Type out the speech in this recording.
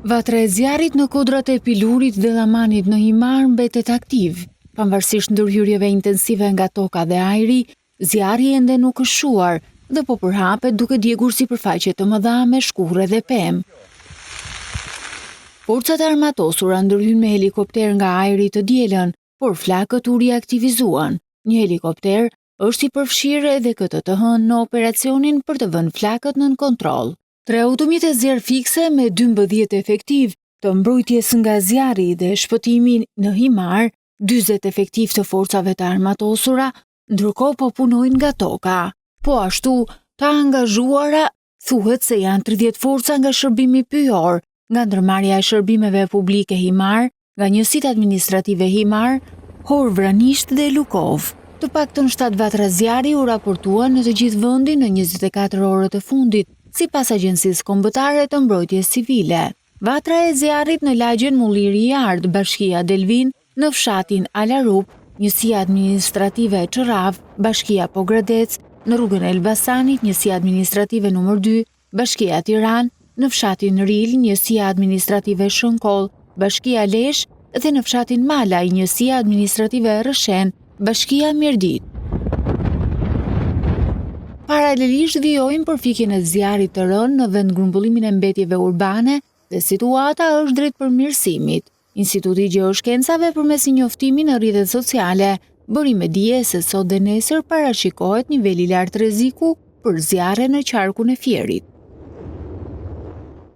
Vatra e zjarrit në kodrat e Pilurit dhe Llamanit në Himar mbetet aktiv. Pavarësisht ndërhyrjeve intensive nga toka dhe ajri, zjarri ende nuk është shuar dhe po përhapet duke djegur sipërfaqe të mëdha me shkurrë dhe pemë. Forcat e armatosura ndërhyn me helikopter nga ajri të dielën, por flakët u riaktivizuan. Një helikopter është i përfshirë edhe këtë të hënë në operacionin për të vënë flakët nën kontroll. 3 automjete zjarr fikse me 12 efektiv të mbrojtjes nga zjarri dhe shpëtimin në Himar, 40 efektiv të forcave të armatosura, ndërkohë po punojnë nga toka. Po ashtu, të angazhuara thuhet se janë 30 forca nga shërbimi pyjor, nga ndërmarrja e shërbimeve publike Himar, nga njësitë administrative Himar, Hor Vranisht dhe Lukov. Të paktën 7 vatra zjarri u raportuan në të gjithë vendin në 24 orët e fundit, sipas Agjencisë Kombëtare të Mbrojtjes Civile. Vatra e zjarrit në lagjen Mulliri i Ardh, Bashkia Delvin, në fshatin Alarup, njësia administrative Çorrav, Bashkia Pogradec, në rrugën e Elbasanit, njësia administrative numër 2, Bashkia Tiranë, në fshatin Ril, njësia administrative Shënkoll, Bashkia Lesh dhe në fshatin Malaj, njësia administrative Rëshen, Bashkia Mirdit. Paralelisht vijojnë përfikjen e zjarrit të rënë në vend grumbullimin e mbetjeve urbane dhe situata është drejt përmirësimit. Instituti i Gjeoshkencave përmes një njoftimi në rrjetet sociale bëri me dije se sot dhe nesër parashikohet niveli i lartë rreziku për zjarre në qarkun e Fierit.